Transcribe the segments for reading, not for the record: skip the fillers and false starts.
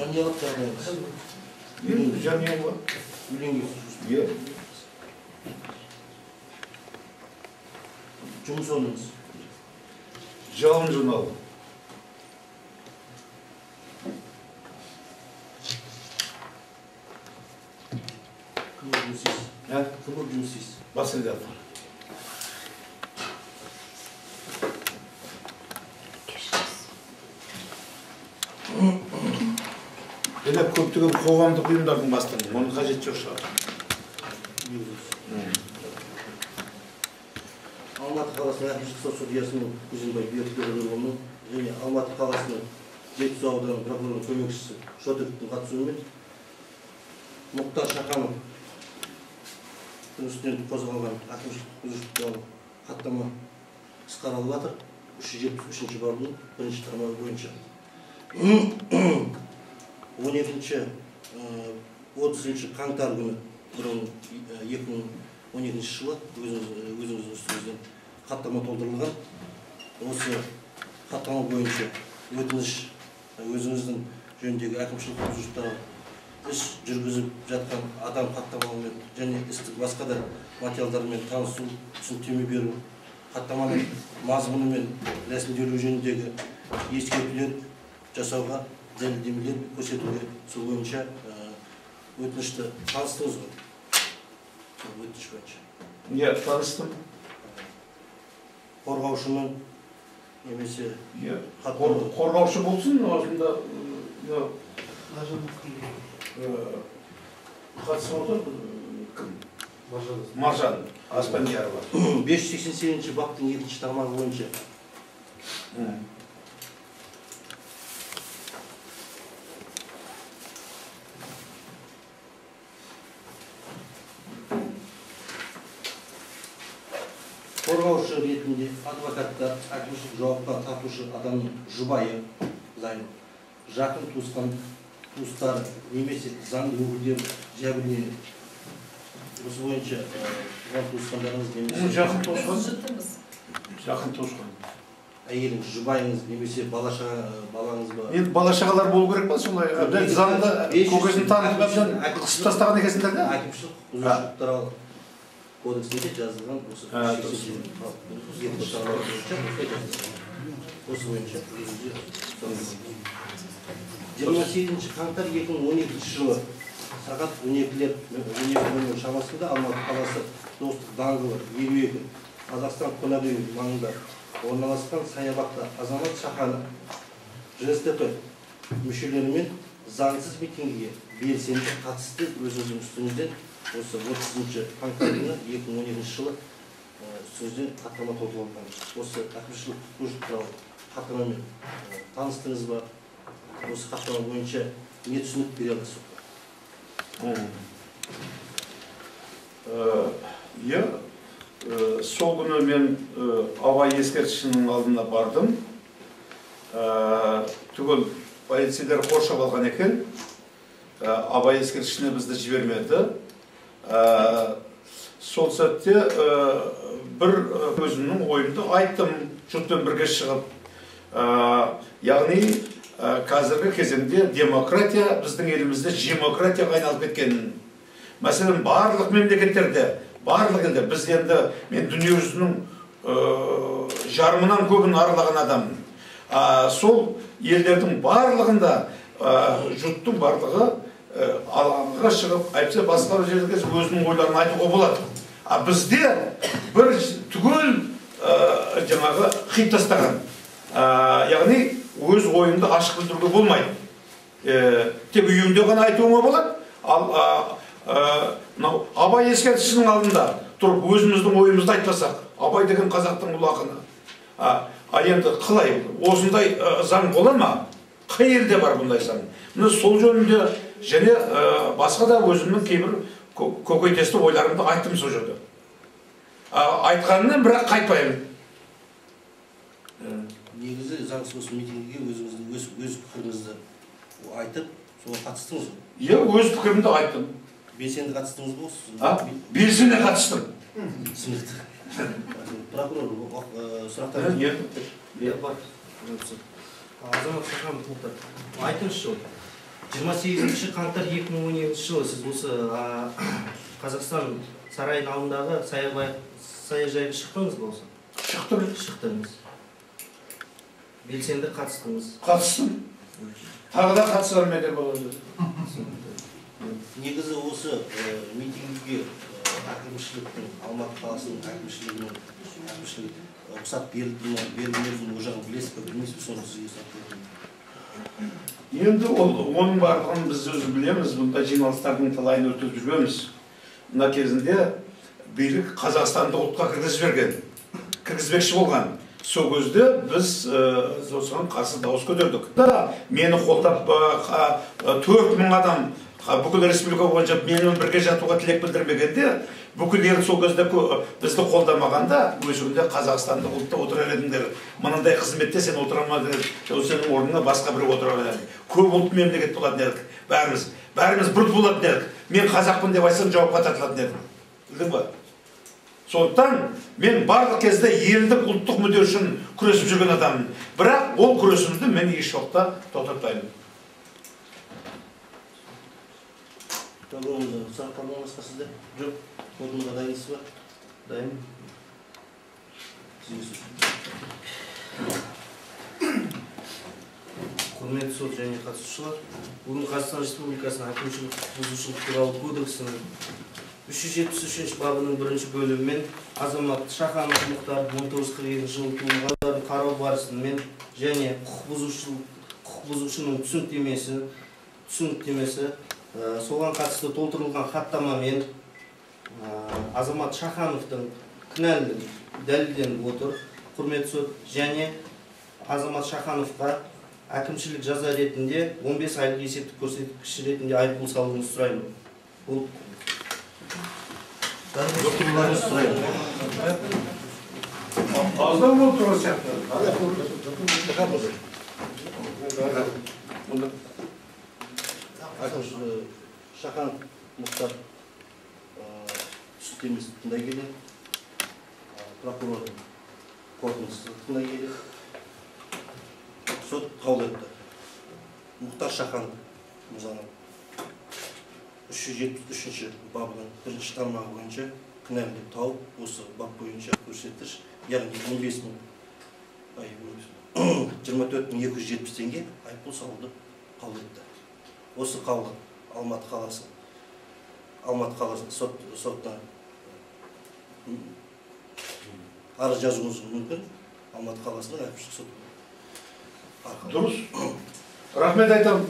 Жанұялық жағдайыңыз? Енді жанұям бар. Үйленгенсіз? Иә. Жұмыс орныңыз? Жалын журналы. Кім болып жұмыс істейсіз? Кім болып жұмыс істейсіз? Бас редактор. Енді көптеген қоғамдық ұйымдардың бастығы, оның қажет жоқ шығар. Алматы қаласының әкімшілік сот судьясының Күзенбай Бердібекұлының және Алматы қаласының Жетісу ауданы прокурорының көмекшісі Шотовтың қатысуымен Мұхтар Шаханов үстінен қозғалған әкімшілік бұзушылық туралы хаттама іс қаралып жатыр. 373 бабының 1-ші тармағы бойынша 12-30 қаңтар күні 2012 жылы өзіңіздің үстіңізден хаттама толтырылған. Осы хаттама бойынша өтініш өзіңіздің жөніндегі әкімшілік бұзушылықтарға іс жүргізіп жатқан адам хаттамамен және істік басқа да материалдармен танысу, түсініктеме беру, хаттаманың мазмұны мен рәсімделу жөніндегі ескертулер жасауға, дәлелдемелер көрсетуге сол бойынша өтінішті таныстыңыз ғой? Өтініш бойынша. Иә, таныстым. Қорғаушының немесе қорғаушы болсын, осында қатысып отыр кім? Маржан Аспандиярова. 587 баптың 2-ші тармағы бойынша қорғаушы ретінде адвокаттар әкімшілік жауапқа тартушы адамның жұбайы, жақын туыстары немесе заңды өкілдері жәбірленеді. Осы бойынша туысқандарыңыз немесе жақын туысқан. Әйеліңіз, жұбайыңыз немесе балаңыз ба? Енді бала-шағалар болу керек па солай? Заңда көкесін танытып қысып тастаған екенсіңдер де? Әкімшілік бұзушылық туралы кодексінде жазылған осы бойынша 28 қаңтар 2012 жылы сағат 12:00 шамасында Алматы қаласы Достық даңғылы 52 Қазақстан қонақ үйі маңында орналасқан саябақта Азамат Шаханов ЖСТП мүшелерімен заңсыз митингіге белсенді қатысты өзіңіздің үстіңізден осы 30 қаңтар күні 2012 жылы үстіңізден хаттама толтырылған. Осы әкімшілік бұзушылық туралы хаттамамен таныстыңыз ба? Осы хаттама бойынша не түсінік бере аласыз? Иә, сол күні мен Абай ескерткішінің алдына бардым. Түгел полицейлер қоршап алған екен. Абай ескерткішіне бізді жібермеді. Сол сәтте бір өзімнің ойымды айттым, жұртпен бірге шығып. Яғни қазіргі кезеңде демократия біздің елімізде демократияға айналып кеткенін. Мәселен, барлық мемлекеттерде, барлық елде біз енді мен дүниежүзінің жарымынан көбін аралаған адаммын. Сол елдердің барлығында жұрттың барлығы алаңға шығып, әйтпесе басқа жерге өзінің ойларын айтуға болады. Бізде бір түгел жаңағы қиып тастаған. Яғни өз ойыңды ашық білдіруге болмайды. Тек үйіңде ғана айтуыңа болады. Ал Абай ескерткішінің алдында тұрып өзіміздің ойымызды айтпасақ, Абай деген қазақтың ұлы ақыны. Енді қалай осындай заң бола ма? Қай елде бар бұндай заң? Міне сол жөнінде және басқа да өзімнің кейбір көкейтесті ойларымды айттым сол жерде. Айтқанынан бірақ қайтпаймын. Негізі заңсыз митингіге өзіңіздің өз пікіріңізді айтып, соған қатыстыңыз ба? Иә, өз пікірімді айттым. Белсенді қатыстыңыз ба? Белсенді қатыстым. Түсінікті. Прокурор, сұрақтар бар. Азамат Шаханов айтыңызшы. 28 қаңтар 2017 жылы сіз осы Қазақстан сарайының алдындағы саяжайға шықтыңыз ба осы? Шықтыңыз. Белсенді қатыстыңыз. Қатыстым. Тағы да қатысар ма деп болады. Негізі осы митингіге әкімшіліктің, Алматы қаласының әкімшілігі рұқсат берілмеуін ол жағын білесіз бе, білмейсіз бе, соны сізге сұрап Енді оның барлығын біз өзі білеміз, бұнда жиналыстардың талайын өтіп жүргенбіз. Мына кезінде билік Қазақстанды ұлтқа кіргізбекші болған. Сол кезде біз осыған қарсы дауыс көтердік. Мені қолдап 4000 адам бүкіл республика бойынша менімен бірге жатуға тілек білдірмегенде, бүкіл ел сол кезде бізді қолдамағанда, өзіңде Қазақстанды ұлтта отырар едіңдер, мынандай қызметте сен отыра алмадың, сенің орнына басқа бір отыра едік. Көп ұлт мемлекет болатын едік. Бәріміз бір болатын едік. Мен қазақпын деп айтсам жауапқа тартылатын едім. Білдің ба? Сондықтан мен барлық кезде елдің ұлттық мүдде үшін күресіп жүрген адаммын. Бірақ ол күресімді мен еш уақытта тоқтатпаймын. Сұрақтардың басқа сізде? Жоқ. Орныңызға дайынсыз ба? Дайын. Құрметті сот және қатысушылар, бүгін Қазақстан Республикасының әкімшілік құқық бұзушылық туралы кодексінің 373 бабының 1 бөлімімен азамат Шаханов Мұхтар 1942 жылы туылғандарын қарау барысымен және құқық бұзушының түсініктемесі соған қатысты толтырылған хаттамамен азамат Шахановтың кінәлілігі дәлелденіп отыр. Құрметті сот, және азамат Шахановқа әкімшілік жаза ретінде 15 айлық есептік көрсеткіш ретінде айыппұл салуыңызды сұраймын. Бұл Аздан болып тұрған сияқты. Шахан Мұхтар түсініктемесін тыңдай келе, прокурордың қорытындысын тыңдай келе, сот қаулы етті. Мұхтар Шахан мырзаның 373 бабының 1-ші тармағы бойынша кінәлі деп тауып, осы бап бойынша көрсеткіш, яғни 24.270 теңге айыппұл салуды қаулы етті. Осы қаулы Алматы қаласы соттан арыз жазуыңыз мүмкін. Алматы қаласының әкімшілік соты. Дұрыс. Рахмет айтамын.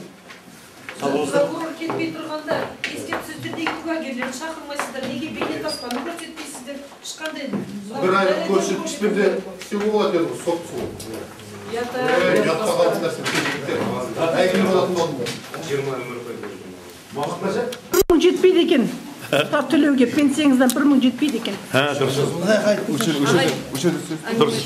Прокурор кетпей тұрғанда, ескертіп сөздердегі куәгерлерді шақырмайсыздар, неге бейнетаспаны көрсетпейсіздер? Ешқандай бір айлық көрсеткіштерде істеу болады еді, сот сол. Ұятқа қалатын нәрсе әйгілі болатын болдым ба? 1000 жетпейді екен. Құқықтар төлеуге пенсияңыздан 1000 жетпейді екен. Дұрыс.